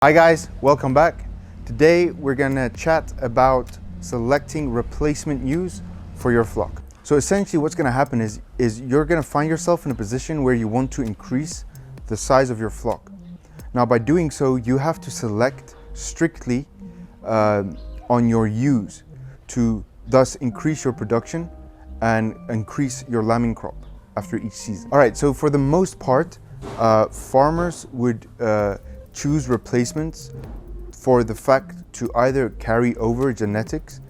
Hi guys, welcome back. Today we're gonna chat about selecting replacement ewes for your flock. So essentially what's gonna happen is you're gonna find yourself in a position where you want to increase the size of your flock. Now by doing so, you have to select strictly on your ewes to thus increase your production and increase your lambing crop after each season. All right, so for the most part, farmers would choose replacements for the fact to either carry over genetics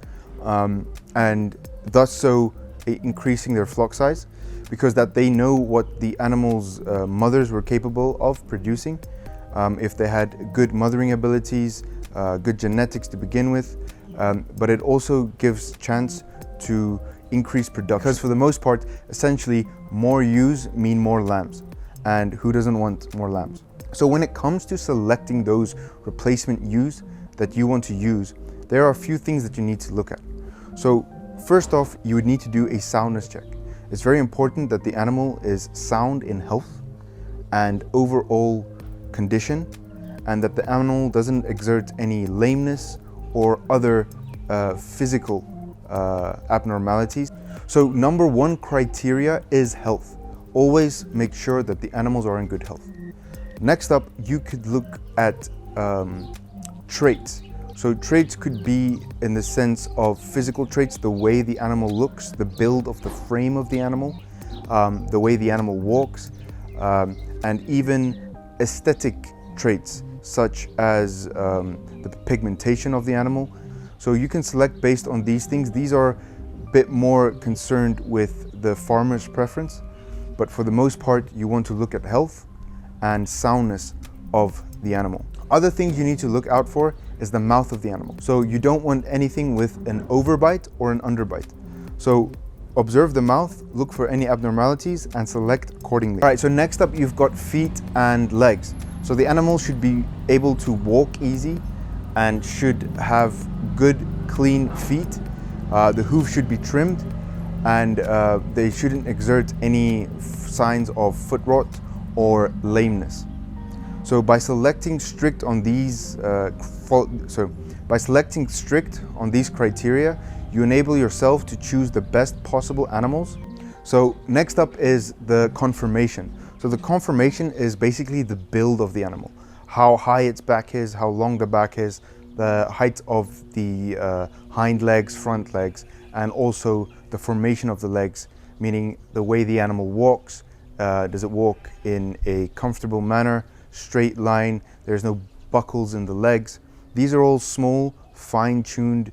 and thus so increasing their flock size, because that they know what the animals' mothers were capable of producing, if they had good mothering abilities, good genetics to begin with, but it also gives chance to increase production, because for the most part, essentially more ewes mean more lambs, and who doesn't want more lambs? So when it comes to selecting those replacement ewes that you want to use, there are a few things that you need to look at. So first off, you would need to do a soundness check. It's very important that the animal is sound in health and overall condition, and that the animal doesn't exert any lameness or other physical abnormalities. So number one criteria is health. Always make sure that the animals are in good health. Next up, you could look at traits. So traits could be in the sense of physical traits, the way the animal looks, the build of the frame of the animal, the way the animal walks, and even aesthetic traits such as the pigmentation of the animal. So you can select based on these things. These are a bit more concerned with the farmer's preference, but for the most part, you want to look at health and soundness of the animal. Other things you need to look out for is the mouth of the animal. So you don't want anything with an overbite or an underbite. So observe the mouth, look for any abnormalities, and select accordingly. All right, so next up you've got feet and legs. So the animal should be able to walk easy and should have good, clean feet. The hoof should be trimmed, and they shouldn't exert any signs of foot rot or lameness. So by selecting strict on these criteria, you enable yourself to choose the best possible animals. So next up is the conformation. So the conformation is basically the build of the animal, how high its back is, how long the back is, the height of the hind legs, front legs, and also the formation of the legs, meaning the way the animal walks. Does it walk in a comfortable manner, straight line? There's no buckles in the legs. These are all small, fine-tuned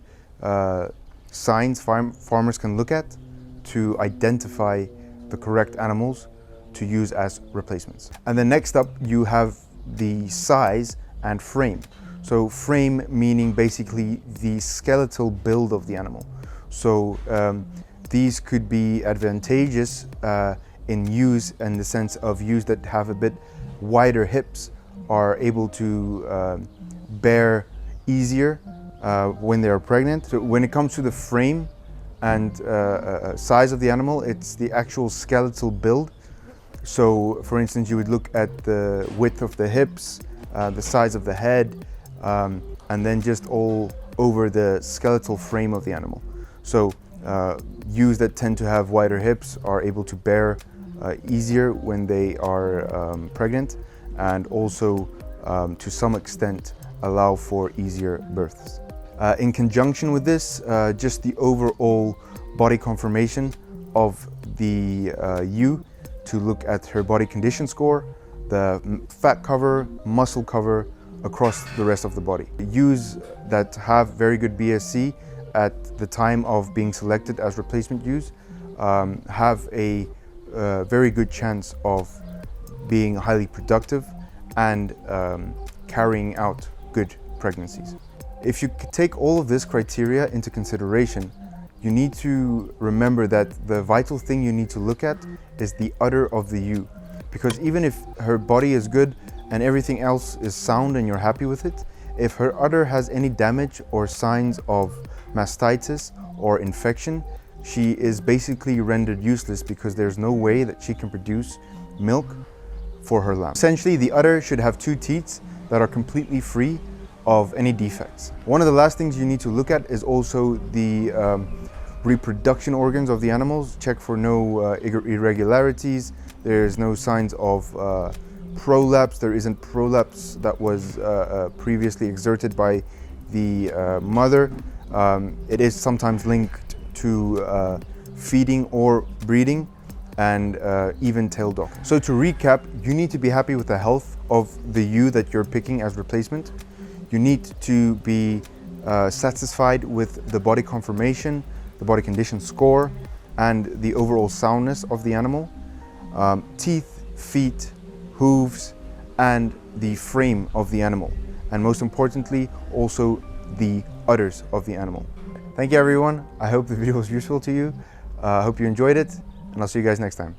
signs farmers can look at to identify the correct animals to use as replacements. And then next up, you have the size and frame. So frame meaning basically the skeletal build of the animal. So these could be advantageous in ewes, in the sense of ewes that have a bit wider hips are able to bear easier when they are pregnant. So when it comes to the frame and size of the animal, it's the actual skeletal build. So for instance, you would look at the width of the hips, the size of the head, and then just all over the skeletal frame of the animal. So ewes that tend to have wider hips are able to bear easier when they are pregnant, and also to some extent allow for easier births. In conjunction with this, just the overall body conformation of the ewe, to look at her body condition score, the fat cover, muscle cover across the rest of the body. Ewes that have very good BSC at the time of being selected as replacement ewes have a very good chance of being highly productive and carrying out good pregnancies. If you take all of this criteria into consideration, you need to remember that the vital thing you need to look at is the udder of the ewe. Because even if her body is good and everything else is sound and you're happy with it, if her udder has any damage or signs of mastitis or infection, she is basically rendered useless, because there's no way that she can produce milk for her lamb. Essentially, the udder should have two teats that are completely free of any defects. One of the last things you need to look at is also the reproduction organs of the animals. Check for no irregularities. There's no signs of prolapse. There isn't prolapse that was previously exerted by the mother. It is sometimes linked to feeding or breeding, and even tail docking. So to recap, you need to be happy with the health of the ewe that you're picking as replacement. You need to be satisfied with the body conformation, the body condition score, and the overall soundness of the animal. Teeth, feet, hooves, and the frame of the animal. And most importantly, also the udders of the animal. Thank you everyone. I hope the video was useful to you. I hope you enjoyed it, and I'll see you guys next time.